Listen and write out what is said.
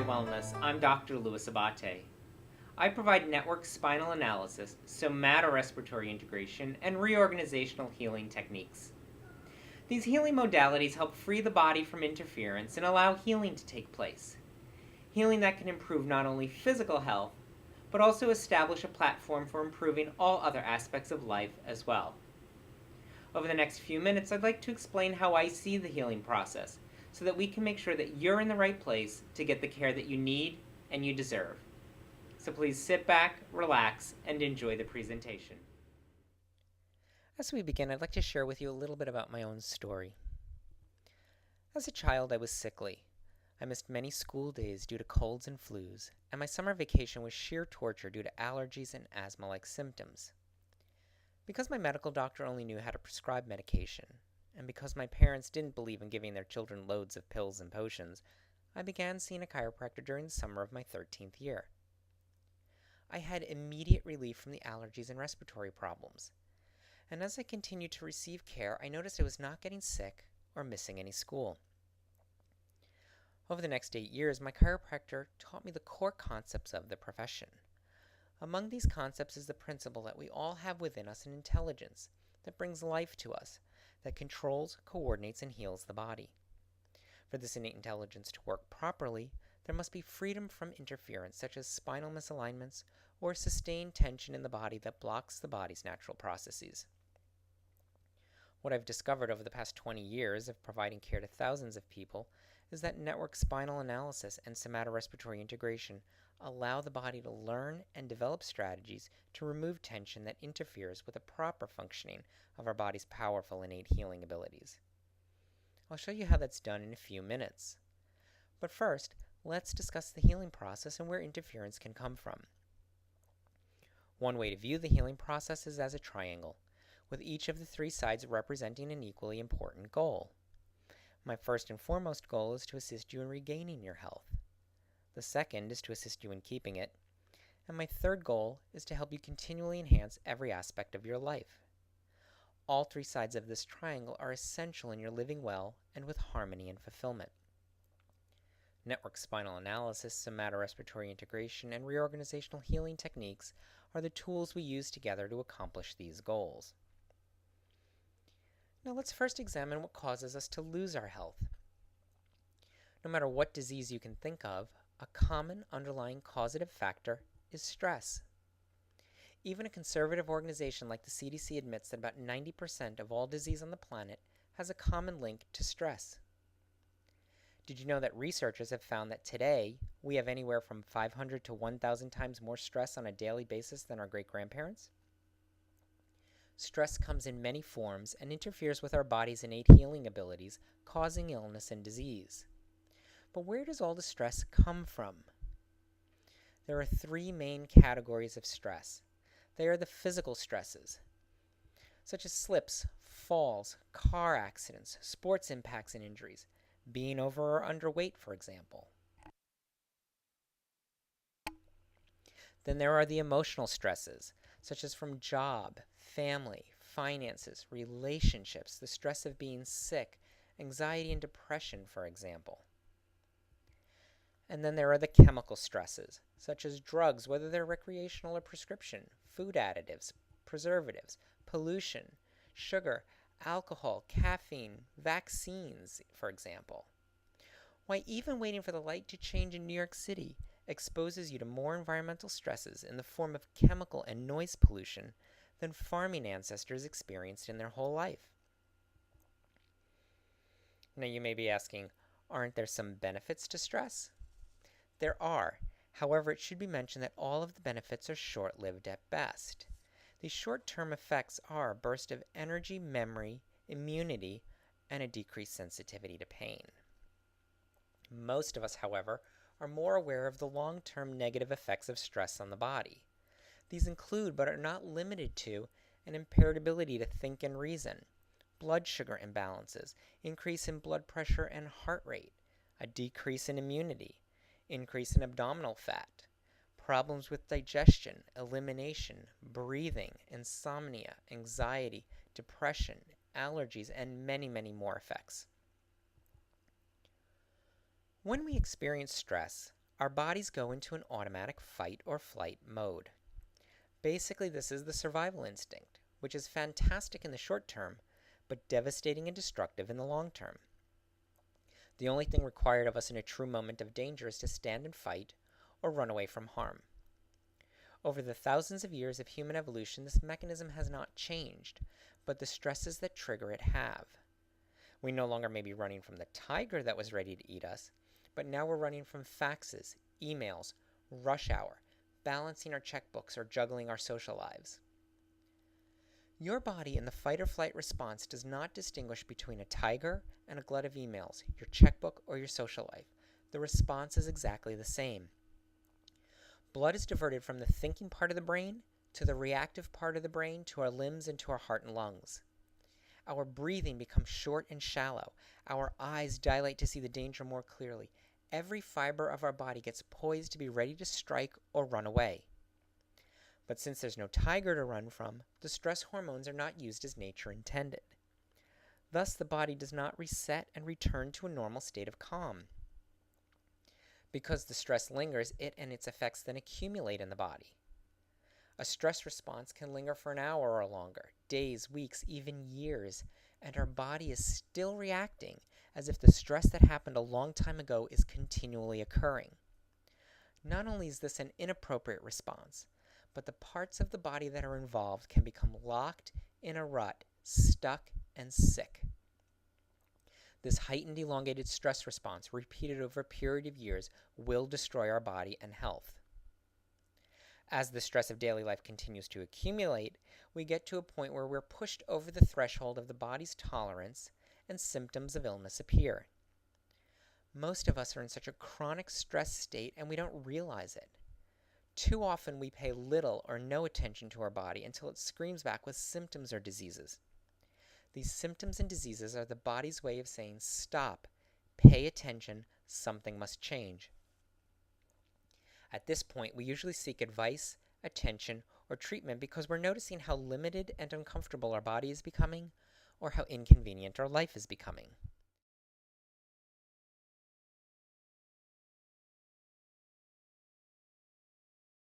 Illuminare Wellness, I'm Dr. Louis Abate. I provide network spinal analysis, somatorespiratory integration, and reorganizational healing techniques. These healing modalities help free the body from interference and allow healing to take place. Healing that can improve not only physical health, but also establish a platform for improving all other aspects of life as well. Over the next few minutes, I'd like to explain how I see the healing process, so that we can make sure that you're in the right place to get the care that you need and you deserve. So please sit back, relax, and enjoy the presentation. As we begin, I'd like to share with you a little bit about my own story. As a child, I was sickly. I missed many school days due to colds and flus, and my summer vacation was sheer torture due to allergies and asthma-like symptoms. Because my medical doctor only knew how to prescribe medication, and because my parents didn't believe in giving their children loads of pills and potions, I began seeing a chiropractor during the summer of my 13th year. I had immediate relief from the allergies and respiratory problems, and as I continued to receive care, I noticed I was not getting sick or missing any school. Over the next 8 years, my chiropractor taught me the core concepts of the profession. Among these concepts is the principle that we all have within us an intelligence that brings life to us, that controls, coordinates, and heals the body. For this innate intelligence to work properly, there must be freedom from interference such as spinal misalignments or sustained tension in the body that blocks the body's natural processes. What I've discovered over the past 20 years of providing care to thousands of people is that network spinal analysis and somatorespiratory integration allow the body to learn and develop strategies to remove tension that interferes with the proper functioning of our body's powerful innate healing abilities. I'll show you how that's done in a few minutes. But first, let's discuss the healing process and where interference can come from. One way to view the healing process is as a triangle, with each of the three sides representing an equally important goal. My first and foremost goal is to assist you in regaining your health. The second is to assist you in keeping it. And my third goal is to help you continually enhance every aspect of your life. All three sides of this triangle are essential in your living well and with harmony and fulfillment. Network spinal analysis, somatorespiratory integration, and reorganizational healing techniques are the tools we use together to accomplish these goals. Now let's first examine what causes us to lose our health. No matter what disease you can think of, a common underlying causative factor is stress. Even a conservative organization like the CDC admits that about 90% of all disease on the planet has a common link to stress. Did you know that researchers have found that today we have anywhere from 500 to 1,000 times more stress on a daily basis than our great-grandparents? Stress comes in many forms and interferes with our body's innate healing abilities, causing illness and disease. But where does all the stress come from? There are three main categories of stress. They are the physical stresses, such as slips, falls, car accidents, sports impacts and injuries, being over or underweight, for example. Then there are the emotional stresses, such as from job, family, finances, relationships, the stress of being sick, anxiety and depression, for example. And then there are the chemical stresses, such as drugs, whether they're recreational or prescription, food additives, preservatives, pollution, sugar, alcohol, caffeine, vaccines, for example. Why, even waiting for the light to change in New York City exposes you to more environmental stresses in the form of chemical and noise pollution than farming ancestors experienced in their whole life. Now you may be asking, aren't there some benefits to stress? There are. However, it should be mentioned that all of the benefits are short-lived at best. These short-term effects are a burst of energy, memory, immunity, and a decreased sensitivity to pain. Most of us, however, are more aware of the long-term negative effects of stress on the body. These include, but are not limited to, an impaired ability to think and reason, blood sugar imbalances, increase in blood pressure and heart rate, a decrease in immunity, increase in abdominal fat, problems with digestion, elimination, breathing, insomnia, anxiety, depression, allergies, and many, many more effects. When we experience stress, our bodies go into an automatic fight or flight mode. Basically, this is the survival instinct, which is fantastic in the short term, but devastating and destructive in the long term. The only thing required of us in a true moment of danger is to stand and fight or run away from harm. Over the thousands of years of human evolution, this mechanism has not changed, but the stresses that trigger it have. We no longer may be running from the tiger that was ready to eat us, but now we're running from faxes, emails, rush hour, balancing our checkbooks, or juggling our social lives. Your body in the fight or flight response does not distinguish between a tiger and a glut of emails, your checkbook, or your social life. The response is exactly the same. Blood is diverted from the thinking part of the brain to the reactive part of the brain to our limbs and to our heart and lungs. Our breathing becomes short and shallow. Our eyes dilate to see the danger more clearly. Every fiber of our body gets poised to be ready to strike or run away. But since there's no tiger to run from, the stress hormones are not used as nature intended. Thus, the body does not reset and return to a normal state of calm. Because the stress lingers, it and its effects then accumulate in the body. A stress response can linger for an hour or longer, days, weeks, even years, and our body is still reacting as if the stress that happened a long time ago is continually occurring. Not only is this an inappropriate response, but the parts of the body that are involved can become locked in a rut, stuck, and sick. This heightened elongated stress response, repeated over a period of years, will destroy our body and health. As the stress of daily life continues to accumulate, we get to a point where we're pushed over the threshold of the body's tolerance and symptoms of illness appear. Most of us are in such a chronic stress state and we don't realize it. Too often we pay little or no attention to our body until it screams back with symptoms or diseases. These symptoms and diseases are the body's way of saying, stop, pay attention, something must change. At this point, we usually seek advice, attention, or treatment because we're noticing how limited and uncomfortable our body is becoming or how inconvenient our life is becoming.